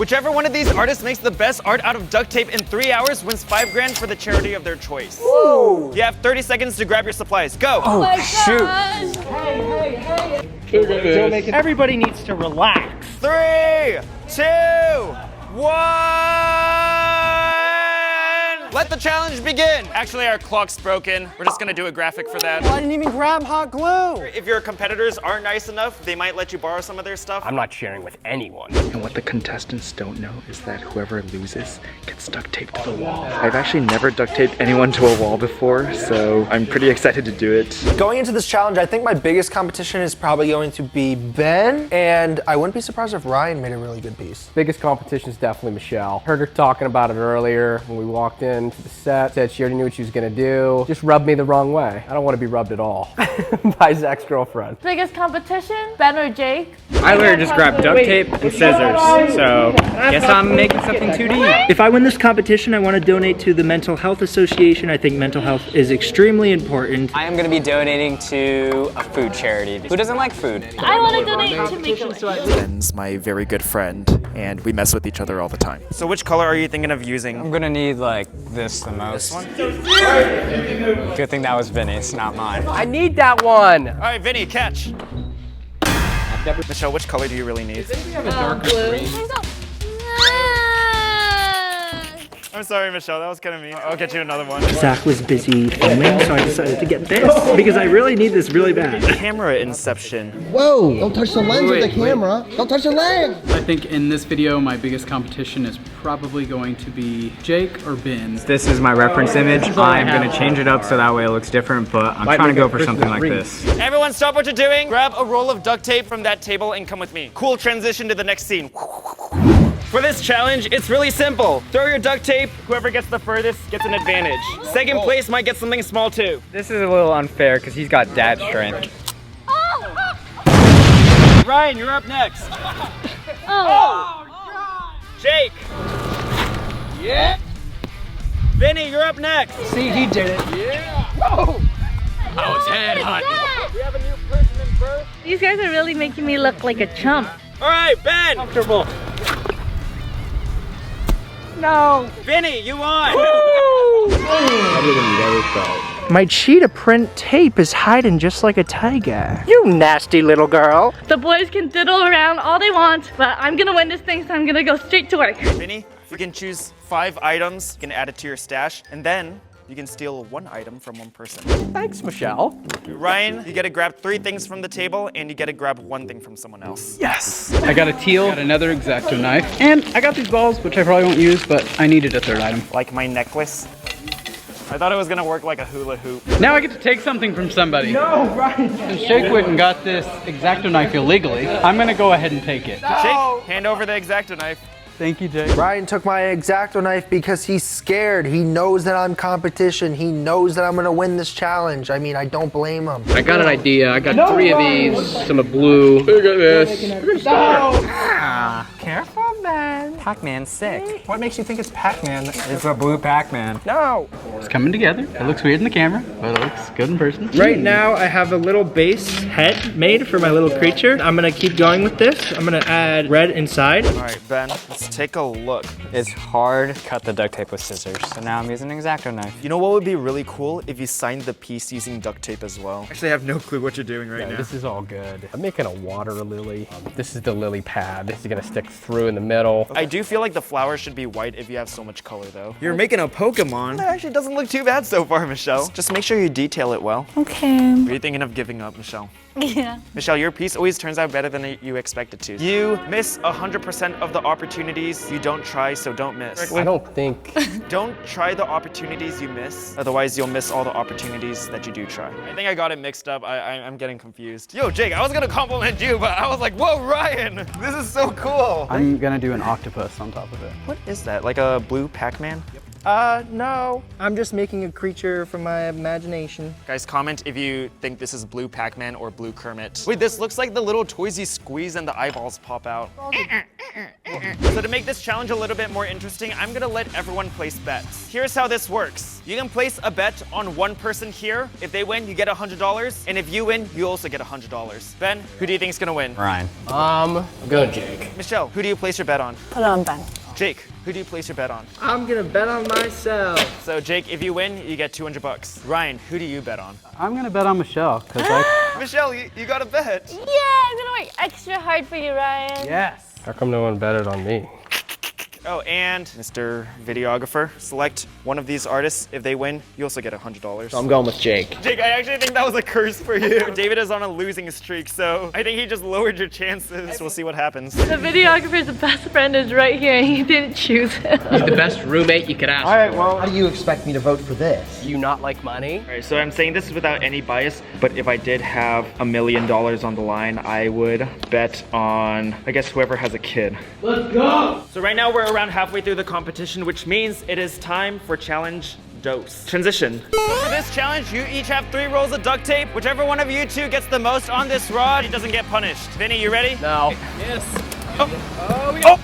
Whichever one of these artists makes the best art out of duct tape in 3 hours wins $5 grand for the charity of their choice. Woo. You have 30 seconds to grab your supplies. Go! Oh, my shoot! gosh. Hey. Everybody needs to relax. 3, 2, 1! Let the challenge begin. Actually, our clock's broken. We're just gonna do a graphic for that. I didn't even grab hot glue. If your competitors aren't nice enough, they might let you borrow some of their stuff. I'm not sharing with anyone. And what the contestants don't know is that whoever loses gets duct taped to the wall. I've actually never duct taped anyone to a wall before, so I'm pretty excited to do it. Going into this challenge, I think my biggest competition is probably going to be Ben, and I wouldn't be surprised if Ryan made a really good piece. Biggest competition is definitely Michelle. Heard her talking about it earlier when we walked into the set. Said she already knew what she was gonna do. Just rubbed me the wrong way. I don't want to be rubbed at all by Zach's girlfriend. Biggest competition? Ben or Jake? I literally just grabbed duct tape and scissors, so guess I'm making something 2D. If I win this competition, I want to donate to the Mental Health Association. I think mental health is extremely important. I am going to be donating to a food charity. Who doesn't like food? I want to donate to Make-A-Wish. Ben's my very good friend, and we mess with each other all the time. So which color are you thinking of using? I'm going to need like this the most. Good thing that was Vinny's, not mine. I need that one. All right, Vinny, catch. Michelle, which color do you really need? Blue. I'm sorry, Michelle, that was kind of mean. I'll get you another one. Zach was busy filming, so I decided to get this because I really need this really bad. Camera inception. Whoa, don't touch the lens of the camera. Don't touch the lens. I think in this video, my biggest competition is probably going to be Jake or Ben. This is my reference image. I'm going to change it up so that way it looks different, but I'm trying to go for something like this. Everyone stop what you're doing. Grab a roll of duct tape from that table and come with me. Cool transition to the next scene. For this challenge, it's really simple. Throw your duct tape. Whoever gets the furthest gets an advantage. Second place might get something small too. This is a little unfair because he's got dad strength. Ryan, you're up next. Oh. Jake. Yeah. Vinny, you're up next. See, he did it. Yeah. Whoa. I was headhunting. We have a new person in first. These guys are really making me look like a chump. All right, Ben. Comfortable. No. Vinny, you won. My cheetah print tape is hiding just like a tiger. You nasty little girl. The boys can diddle around all they want, but I'm gonna win this thing, so I'm gonna go straight to work. Vinny, you can choose 5 items. You can add it to your stash, and then you can steal 1 item from one person. Thanks, Michelle. Ryan, you get to grab 3 things from the table, and you get to grab 1 thing from someone else. Yes! I got a teal, got another X-Acto knife, and I got these balls, which I probably won't use, but I needed a third item. Like my necklace. I thought it was gonna work like a hula hoop. Now I get to take something from somebody. No, Ryan. Since Jake went and got this X-Acto knife illegally, I'm gonna go ahead and take it. Jake, hand over the X-Acto knife. Thank you, Jake. Ryan took my X-Acto knife because he's scared. He knows that I'm competition. He knows that I'm gonna win this challenge. I mean, I don't blame him. I got an idea. I got 3 of these, some of blue. Look at this. Careful, man. Pac-Man's sick. What makes you think it's Pac-Man? It's a blue Pac-Man. No. It's coming together. It looks weird in the camera, but it looks good in person. Right now, I have a little base head made for my little creature. I'm gonna keep going with this. I'm gonna add red inside. All right, Ben, let's take a look. It's hard to cut the duct tape with scissors, so now I'm using an X-Acto knife. You know what would be really cool if you signed the piece using duct tape as well? Actually, I have no clue what you're doing right now. This is all good. I'm making a water lily. This is the lily pad. This is gonna stick through in the middle. I do feel like the flower should be white if you have so much color, though. You're making a Pokemon. That actually doesn't look too bad so far, Michelle. Just make sure you detail it well. Okay. Are you thinking of giving up, Michelle? Yeah. Michelle, your piece always turns out better than you expect it to. You miss 100% of the opportunities you don't try, so don't miss. I don't think. Don't try the opportunities you miss, otherwise you'll miss all the opportunities that you do try. I think I got it mixed up. I'm getting confused. Yo, Jake, I was gonna compliment you, but I was like, whoa, Ryan, this is so cool. I'm gonna do an octopus on top of it. What is that, like a blue Pac-Man? Yep. No. I'm just making a creature from my imagination. Guys, comment if you think this is blue Pac-Man or blue Kermit. Wait, this looks like the little toys you squeeze and the eyeballs pop out. So to make this challenge a little bit more interesting, I'm gonna let everyone place bets. Here's how this works. You can place a bet on one person here. If they win, you get $100. And if you win, you also get $100. Ben, who do you think is gonna win? Ryan. Go Jake. Michelle, who do you place your bet on? Put on Ben. Jake, who do you place your bet on? I'm gonna bet on myself. So Jake, if you win, you get $200. Ryan, who do you bet on? I'm gonna bet on Michelle, because I... Michelle, you got a bet. Yeah, I'm gonna work extra hard for you, Ryan. Yes. How come no one betted on me? Oh, and Mr. Videographer, select one of these artists. If they win, you also get $100. I'm going with Jake. Jake, I actually think that was a curse for you. David is on a losing streak, so I think he just lowered your chances. We'll see what happens. The videographer's best friend is right here and he didn't choose him. He's the best roommate you could ask. All right, well, how do you expect me to vote for this? You not like money? All right, so I'm saying this is without any bias, but if I did have $1 million on the line, I would bet on, I guess, whoever has a kid. So right now we're around halfway through the competition, which means it is time for challenge dose. Transition. So for this challenge, you each have 3 rolls of duct tape. Whichever one of you two gets the most on this rod, he doesn't get punished. Vinny, you ready? No. Yes. Oh,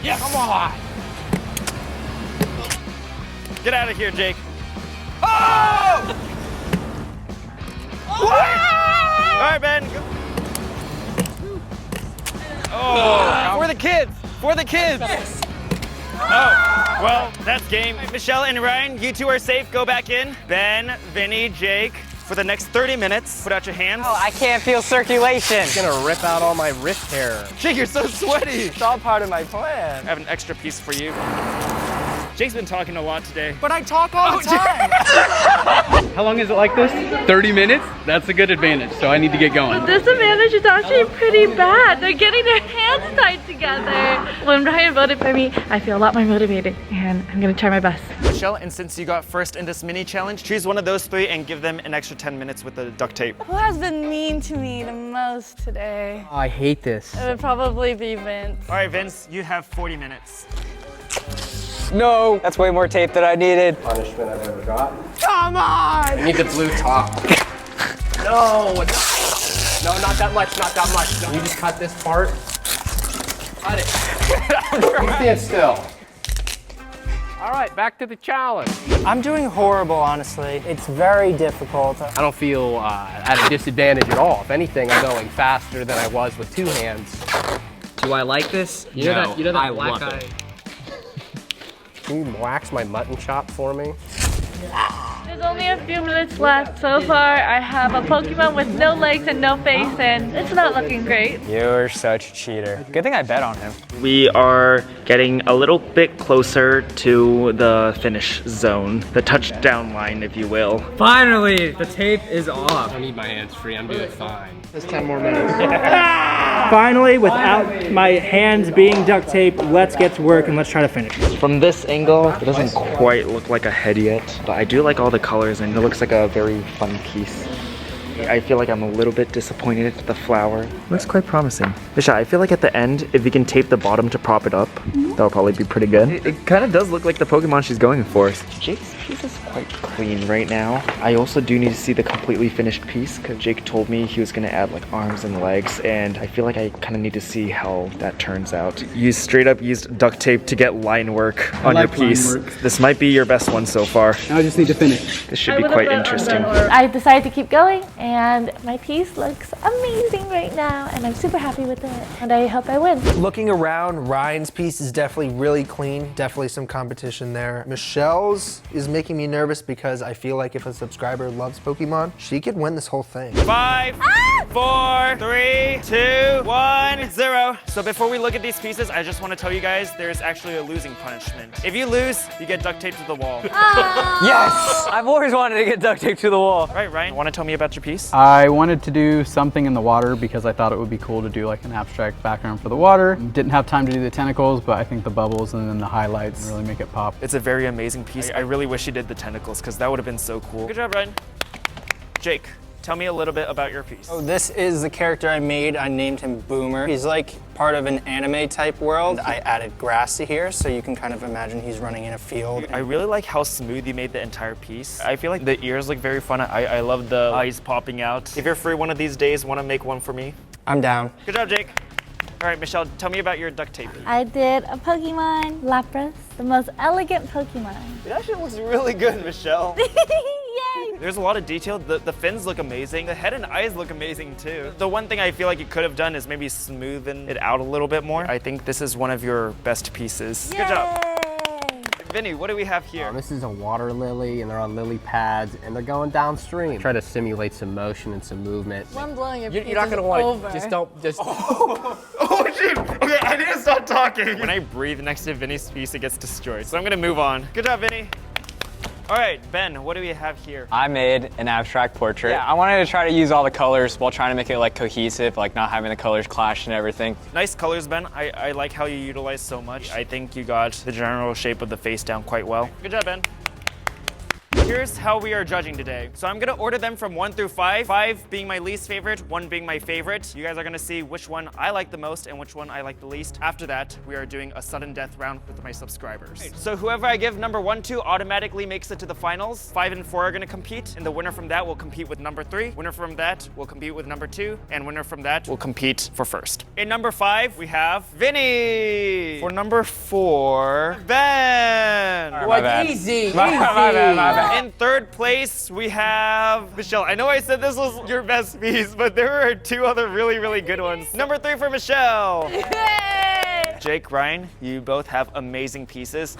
yes. Come on. Get out of here, Jake. Oh! All right, Ben. Oh, for the kids. For the kids. Yes. Oh, well, that's game. Michelle and Ryan, you two are safe. Go back in. Ben, Vinny, Jake, for the next 30 minutes, put out your hands. Oh, I can't feel circulation. It's gonna rip out all my wrist hair. Jake, you're so sweaty. It's all part of my plan. I have an extra piece for you. Jake's been talking a lot today. But I talk all the time. How long is it like this? 30 minutes? That's a good advantage, so I need to get going. But this advantage is actually pretty bad. They're getting their hands tied together. When Ryan voted for me, I feel a lot more motivated and I'm gonna try my best. Michelle, and since you got first in this mini challenge, choose one of those 3 and give them an extra 10 minutes with the duct tape. Who has been mean to me the most today? Oh, I hate this. It would probably be Vince. All right, Vince, you have 40 minutes. No, that's way more tape than I needed. Punishment I've ever got. Come on! I need the blue top. No, not that much, not that much. Can you just cut this part? Cut it. You stand still. All right, back to the challenge. I'm doing horrible, honestly. It's very difficult. I don't feel at a disadvantage at all. If anything, I'm going faster than I was with 2 hands. Do I like this? You know that I black love guy? it. Can you wax my mutton chop for me? There's only a few minutes left. So far, I have a Pokemon with no legs and no face, and it's not looking great. You're such a cheater. Good thing I bet on him. We are getting a little bit closer to the finish zone, the touchdown line, if you will. Finally, the tape is off. I need my hands free. I'm doing fine. There's 10 more minutes. Finally, without my hands being duct taped, let's get to work and let's try to finish. From this angle, it doesn't quite look like a head yet, but I do like all the colors and it looks like a very fun piece. I feel like I'm a little bit disappointed at the flower. Looks quite promising. Misha, I feel like at the end, if we can tape the bottom to prop it up, that'll probably be pretty good. It kind of does look like the Pokemon she's going for. Jake's piece is quite clean right now. I also do need to see the completely finished piece because Jake told me he was going to add like arms and legs, and I feel like I kind of need to see how that turns out. You straight up used duct tape to get line work on your piece. This might be your best one so far. Now I just need to finish. This should be quite interesting. I decided to keep going, and my piece looks amazing right now, and I'm super happy with it, and I hope I win. Looking around, Ryan's piece is definitely really clean. Definitely some competition there. Michelle's is making me nervous because I feel like if a subscriber loves Pokemon, she could win this whole thing. 5, 4, 3, 2, 1, 0. So before we look at these pieces, I just want to tell you guys there's actually a losing punishment. If you lose, you get duct taped to the wall. Yes! I've always wanted to get duct taped to the wall. All right, Ryan, want to tell me about your piece? I wanted to do something in the water because I thought it would be cool to do like an abstract background for the water. Didn't have time to do the tentacles, but I think the bubbles and then the highlights really make it pop. It's a very amazing piece. I really wish you did the tentacles because that would have been so cool. Good job, Ryan. Jake, tell me a little bit about your piece. Oh, this is the character I made. I named him Boomer. He's like part of an anime type world. I added grass to here so you can kind of imagine he's running in a field. I really like how smooth you made the entire piece. I feel like the ears look very fun. I love the eyes popping out. If you're free one of these days, want to make one for me? I'm down. Good job, Jake. All right, Michelle, tell me about your duct tape. I did a Pokemon, Lapras, the most elegant Pokemon. It actually looks really good, Michelle. Yay! There's a lot of detail. The fins look amazing. The head and eyes look amazing too. The one thing I feel like you could have done is maybe smoothen it out a little bit more. I think this is one of your best pieces. Yay! Good job. Vinny, what do we have here? This is a water lily, and they're on lily pads, and they're going downstream. Try to simulate some motion and some movement. One blowing your You're not gonna want to. Just don't. Just. Oh shoot! Okay, I need to stop talking. When I breathe next to Vinny's piece, it gets destroyed. So I'm gonna move on. Good job, Vinny. All right, Ben, what do we have here? I made an abstract portrait. Yeah, I wanted to try to use all the colors while trying to make it like cohesive, like not having the colors clash and everything. Nice colors, Ben. I like how you utilize so much. I think you got the general shape of the face down quite well. Good job, Ben. Here's how we are judging today. So I'm gonna order them from 1 through 5, 5 being my least favorite, 1 being my favorite. You guys are gonna see which one I like the most and which one I like the least. After that, we are doing a sudden death round with my subscribers. So whoever I give number 1 to automatically makes it to the finals. 5 and 4 are gonna compete, and the winner from that will compete with number 3. Winner from that will compete with number 2, and winner from that will compete for first. In number 5, we have Vinny. For number 4, Ben. Easy. My bad. In third place, we have Michelle. I know I said this was your best piece, but there are 2 other really, really good ones. Number 3 for Michelle. Yay! Jake, Ryan, you both have amazing pieces.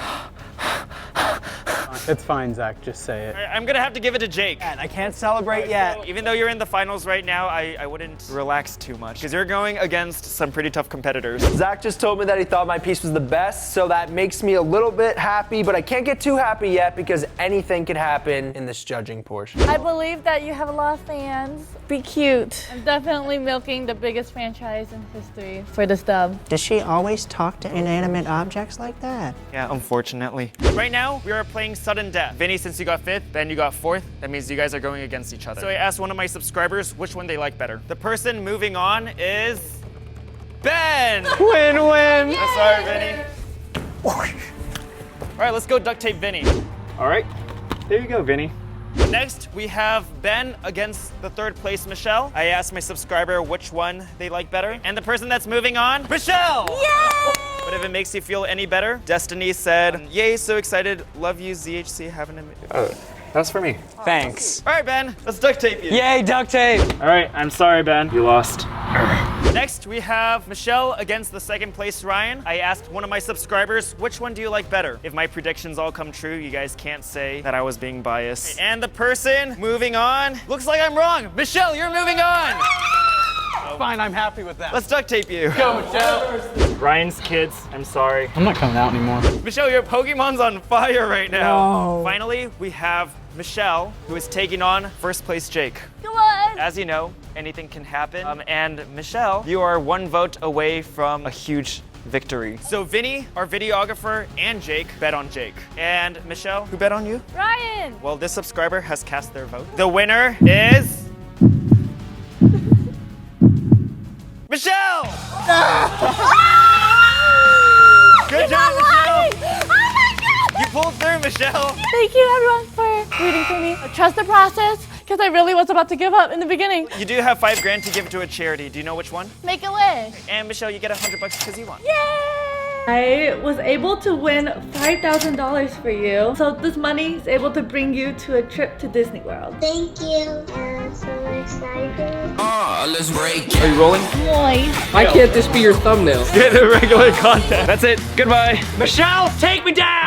It's fine, Zach, just say it. All right, I'm gonna have to give it to Jake. I can't celebrate yet. Even though you're in the finals right now, I wouldn't relax too much because you're going against some pretty tough competitors. Zach just told me that he thought my piece was the best, so that makes me a little bit happy, but I can't get too happy yet because anything could happen in this judging portion. I believe that you have a lot of fans. Be cute. I'm definitely milking the biggest franchise in history for this dub. Does she always talk to inanimate objects like that? Yeah, unfortunately. Right now, we are playing sudden death. Vinny, since you got 5th, Ben, you got 4th. That means you guys are going against each other. So I asked one of my subscribers which one they like better. The person moving on is Ben. Win-win. I'm sorry, Vinny. All right, let's go duct tape Vinny. All right, there you go, Vinny. Next, we have Ben against the 3rd place Michelle. I asked my subscriber which one they like better. And the person that's moving on, Michelle! Yay! But if it makes you feel any better, Destiny said, yay, so excited. Love you, ZHC, have an amazing... That's for me. Thanks. All right, Ben, let's duct tape you. Yay, duct tape. All right, I'm sorry, Ben. You lost. Next, we have Michelle against the 2nd place Ryan. I asked one of my subscribers, which one do you like better? If my predictions all come true, you guys can't say that I was being biased. And the person moving on, looks like I'm wrong. Michelle, you're moving on. Fine, I'm happy with that. Let's duct tape you. Go, Michelle. Ryan's kids, I'm sorry. I'm not coming out anymore. Michelle, your Pokemon's on fire right now. No. Finally, we have Michelle, who is taking on 1st place Jake. Come on! As you know, anything can happen. And Michelle, you are 1 vote away from a huge victory. So Vinny, our videographer, and Jake bet on Jake. And Michelle, who bet on you? Ryan! Well, this subscriber has cast their vote. The winner is... Michelle! Good job, Michelle! Oh my God! You pulled through, Michelle! Thank you everyone for rooting for me. Trust the process, because I really was about to give up in the beginning. You do have $5 grand to give to a charity. Do you know which one? Make a wish. And Michelle, you get $100 because you won. Yay! I was able to win $5,000 for you. So this money is able to bring you to a trip to Disney World. Thank you. I'm so excited. Let's break. Are you rolling? Nice. Why can't this be your thumbnail? Get the regular content. That's it. Goodbye. Michelle, take me down.